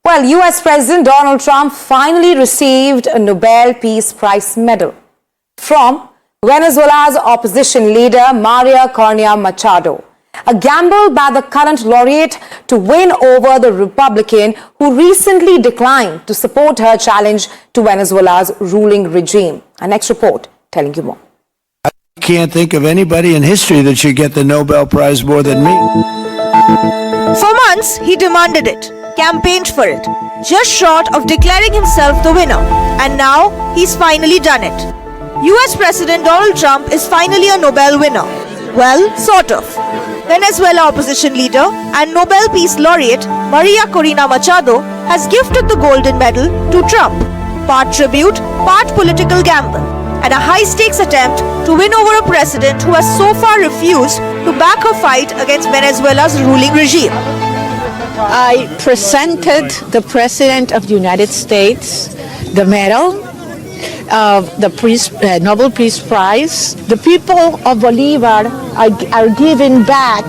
Well, US President Donald Trump finally received a Nobel Peace Prize medal from Venezuela's opposition leader, Corina Machado. A gamble by the current laureate to win over the Republican who recently declined to support her challenge to Venezuela's ruling regime. Our next report telling you more. I can't think of anybody in history that should get the Nobel Prize more than me. For months, he demanded it, campaigned for it, just short of declaring himself the winner. And now, he's finally done it. US President Donald Trump is finally a Nobel winner. Well, sort of. Venezuela opposition leader and Nobel Peace Laureate Corina Machado has gifted the golden medal to Trump. Part tribute, part political gamble, and a high-stakes attempt to win over a president who has so far refused to back her fight against Venezuela's ruling regime. I presented the President of the United States the medal of the Nobel Peace Prize. The people of Bolivar are giving back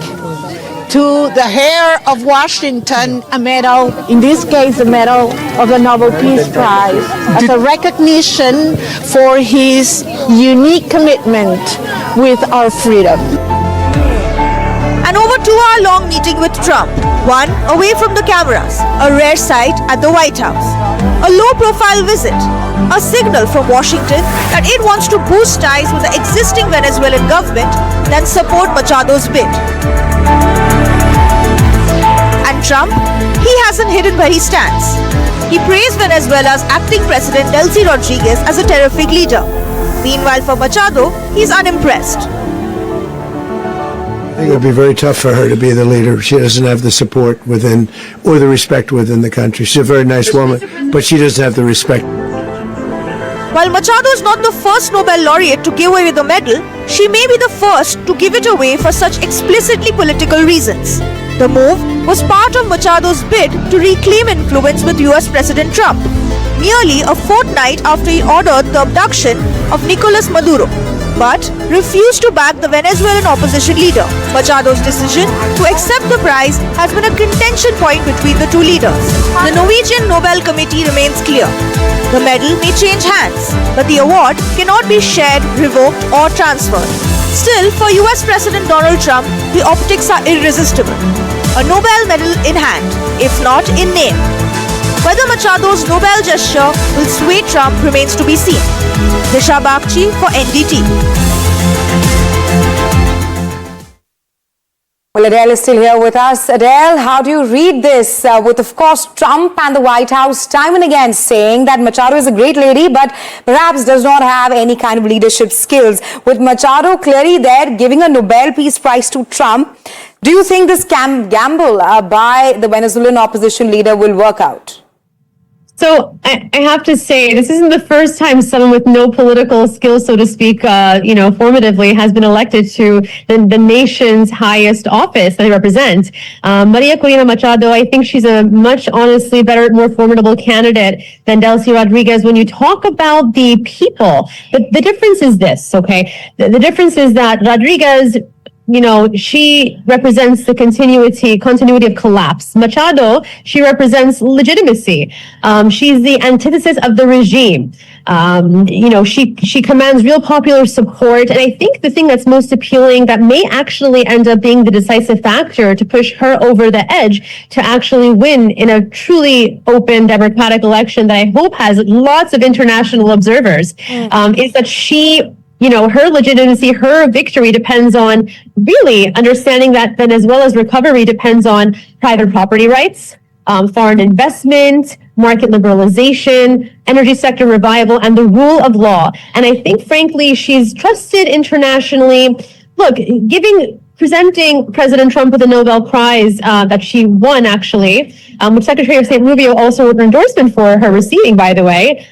to the heir of Washington a medal, in this case the medal of the Nobel Peace Prize, as a recognition for his unique commitment with our freedom. An over 2-hour-long meeting with Trump, one away from the cameras, a rare sight at the White House. A low-profile visit, a signal from Washington that it wants to boost ties with the existing Venezuelan government than support Machado's bid. And Trump, he hasn't hidden where he stands. He praised Venezuela's acting president Delcy Rodriguez as a terrific leader. Meanwhile, for Machado, he's unimpressed. I think it would be very tough for her to be the leader. She doesn't have the support within, or the respect within the country. She's a very nice woman, but she doesn't have the respect. While Machado is not the first Nobel laureate to give away the medal, she may be the first to give it away for such explicitly political reasons. The move was part of Machado's bid to reclaim influence with US President Trump, nearly a fortnight after he ordered the abduction of Nicolas Maduro, but refused to back the Venezuelan opposition leader. Machado's decision to accept the prize has been a contention point between the two leaders. The Norwegian Nobel Committee remains clear. The medal may change hands, but the award cannot be shared, revoked or transferred. Still, for US President Donald Trump, the optics are irresistible. A Nobel medal in hand, if not in name. Whether Machado's Nobel gesture will sway Trump remains to be seen. Disha Bagchi for NDTV. Well, Adele is still here with us. Adele, how do you read this? With, of course, Trump and the White House time and again saying that Machado is a great lady, but perhaps does not have any kind of leadership skills. With Machado clearly there giving a Nobel Peace Prize to Trump, do you think this gamble by the Venezuelan opposition leader will work out? So I have to say, this isn't the first time someone with no political skills, so to speak, formatively has been elected to the nation's highest office that they represent. Corina Machado, I think she's a much, honestly, better, more formidable candidate than Delcy Rodriguez. When you talk about the people, the difference is this, okay? The difference is that Rodriguez, she represents the continuity of collapse. Machado, she represents legitimacy. She's the antithesis of the regime. She commands real popular support. And I think the thing that's most appealing, that may actually end up being the decisive factor to push her over the edge to actually win in a truly open democratic election that I hope has lots of international observers, is that she, her legitimacy, her victory depends on really understanding that Venezuela's recovery depends on private property rights, foreign investment, market liberalization, energy sector revival, and the rule of law. And I think, frankly, she's trusted internationally. Look, presenting President Trump with a Nobel Prize that she won, actually, which Secretary of State Rubio also wrote an endorsement for her receiving, by the way,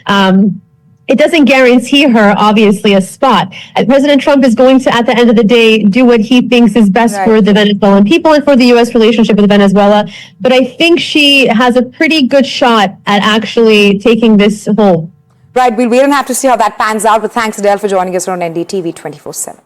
it doesn't guarantee her, obviously, a spot. President Trump is going to, at the end of the day, do what he thinks is best for the Venezuelan people and for the U.S. relationship with Venezuela. But I think she has a pretty good shot at actually taking this home. Right, we'll wait and have to see how that pans out. But thanks, Adele, for joining us on NDTV 24/7.